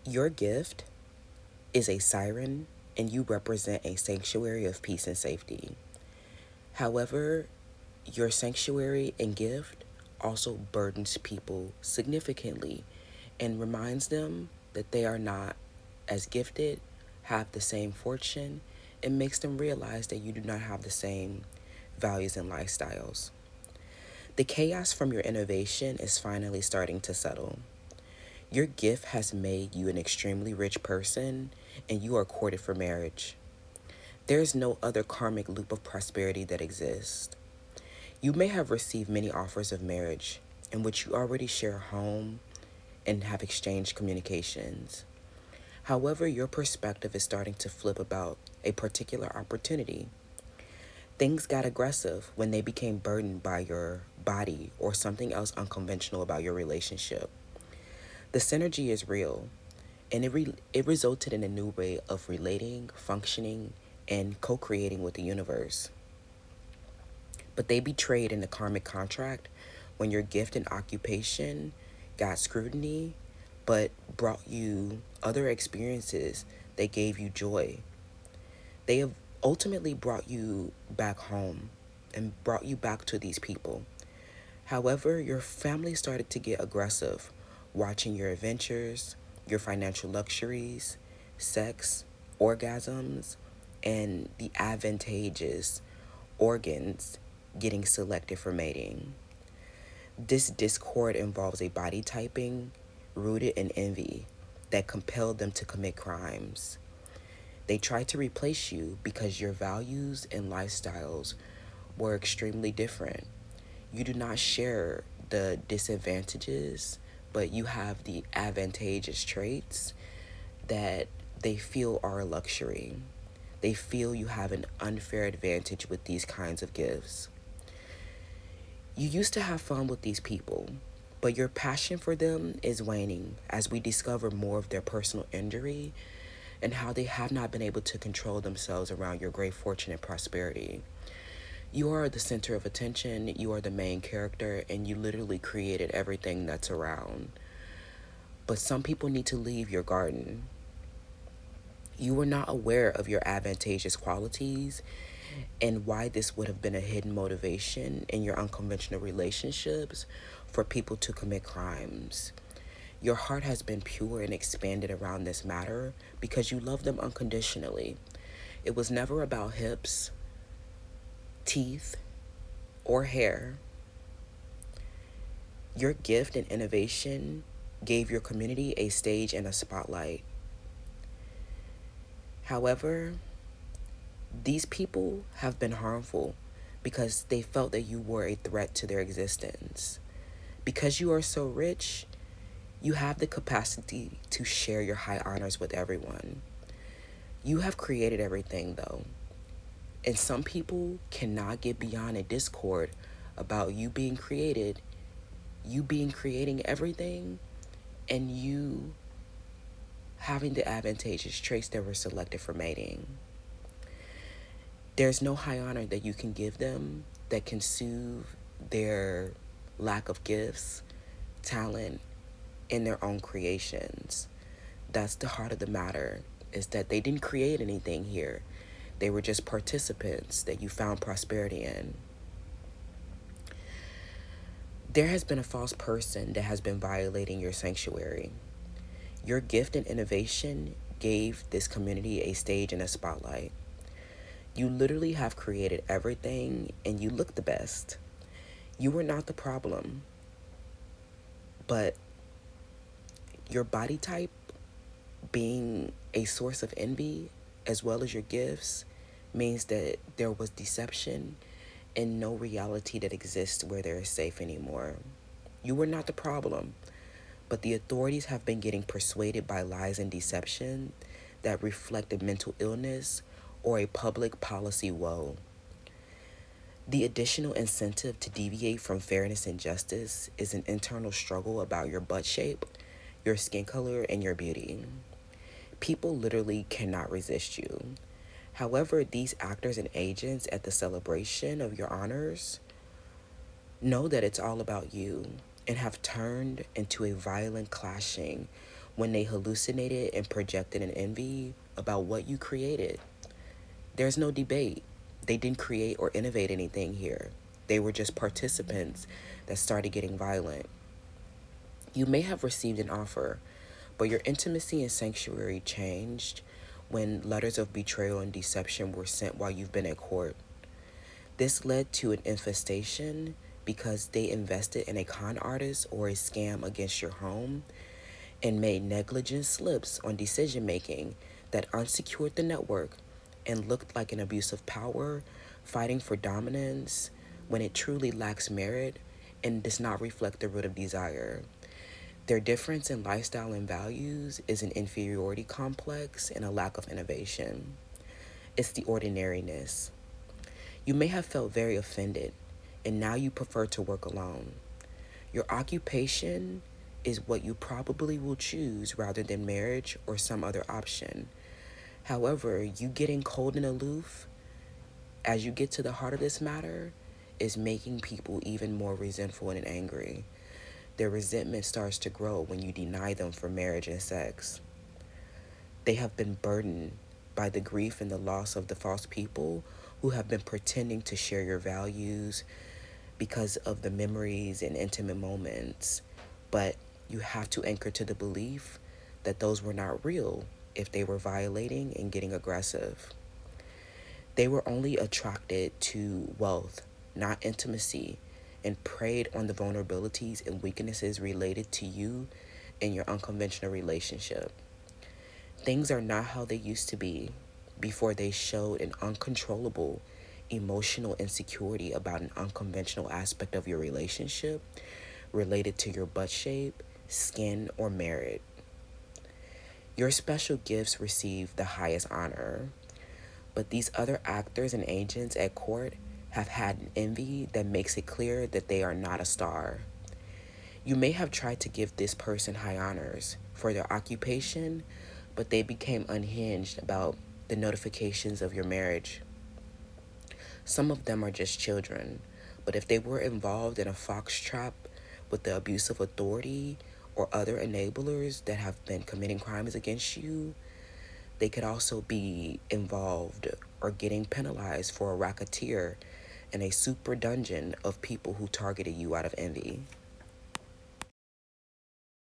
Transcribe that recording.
Your gift is a siren, and you represent a sanctuary of peace and safety. However, your sanctuary and gift also burdens people significantly and reminds them that they are not as gifted, have the same fortune, and makes them realize that you do not have the same values and lifestyles. The chaos from your innovation is finally starting to settle. Your gift has made you an extremely rich person, and you are courted for marriage. There is no other karmic loop of prosperity that exists. You may have received many offers of marriage in which you already share a home and have exchanged communications. However, your perspective is starting to flip about a particular opportunity. Things got aggressive when they became burdened by your body or something else unconventional about your relationship. The synergy is real, and it resulted in a new way of relating, functioning, and co creating with the universe. But they betrayed in the karmic contract when your gift and occupation got scrutiny, but brought you other experiences that gave you joy. They have ultimately brought you back home and brought you back to these people. However, your family started to get aggressive, watching your adventures, your financial luxuries, sex, orgasms, and the advantageous organs getting selected for mating. This discord involves a body typing rooted in envy that compelled them to commit crimes. They tried to replace you because your values and lifestyles were extremely different. You do not share the disadvantages, but you have the advantageous traits that they feel are a luxury. They feel you have an unfair advantage with these kinds of gifts. You used to have fun with these people, but your passion for them is waning as we discover more of their personal injury and how they have not been able to control themselves around your great fortune and prosperity. You are the center of attention, you are the main character, and you literally created everything that's around. But some people need to leave your garden. You were not aware of your advantageous qualities and why this would have been a hidden motivation in your unconventional relationships for people to commit crimes. Your heart has been pure and expanded around this matter because you love them unconditionally. It was never about hips, teeth, or hair. Your gift and innovation gave your community a stage and a spotlight. However, these people have been harmful because they felt that you were a threat to their existence. Because you are so rich, you have the capacity to share your high honors with everyone. You have created everything, though. And some people cannot get beyond a discord about you being created, you being creating everything, and you having the advantageous traits that were selected for mating. There's no high honor that you can give them that can soothe their lack of gifts, talent, in their own creations. That's the heart of the matter, is that they didn't create anything here. They were just participants that you found prosperity in. There has been a false person that has been violating your sanctuary. Your gift and innovation gave this community a stage and a spotlight. You literally have created everything and you look the best. You were not the problem, but your body type being a source of envy as well as your gifts means that there was deception and no reality that exists where there is safe anymore. You were not the problem, but the authorities have been getting persuaded by lies and deception that reflect a mental illness or a public policy woe. The additional incentive to deviate from fairness and justice is an internal struggle about your butt shape, your skin color, and your beauty. People literally cannot resist you. However, these actors and agents at the celebration of your honors know that it's all about you and have turned into a violent clashing when they hallucinated and projected an envy about what you created. There's no debate. They didn't create or innovate anything here. They were just participants that started getting violent. You may have received an offer, but your intimacy and sanctuary changed when letters of betrayal and deception were sent while you've been at court. This led to an infestation because they invested in a con artist or a scam against your home and made negligent slips on decision making that unsecured the network and looked like an abuse of power, fighting for dominance when it truly lacks merit and does not reflect the root of desire. Their difference in lifestyle and values is an inferiority complex and a lack of innovation. It's the ordinariness. You may have felt very offended, and now you prefer to work alone. Your occupation is what you probably will choose rather than marriage or some other option. However, you getting cold and aloof as you get to the heart of this matter is making people even more resentful and angry. Their resentment starts to grow when you deny them for marriage and sex. They have been burdened by the grief and the loss of the false people who have been pretending to share your values because of the memories and intimate moments. But you have to anchor to the belief that those were not real if they were violating and getting aggressive. They were only attracted to wealth, not intimacy, and preyed on the vulnerabilities and weaknesses related to you in your unconventional relationship. Things are not how they used to be before they showed an uncontrollable emotional insecurity about an unconventional aspect of your relationship related to your butt shape, skin, or merit. Your special gifts receive the highest honor, but these other actors and agents at court have had an envy that makes it clear that they are not a star. You may have tried to give this person high honors for their occupation, but they became unhinged about the notifications of your marriage. Some of them are just children, but if they were involved in a fox trap with the abusive authority or other enablers that have been committing crimes against you, they could also be involved or getting penalized for a racketeer in a super dungeon of people who targeted you out of envy.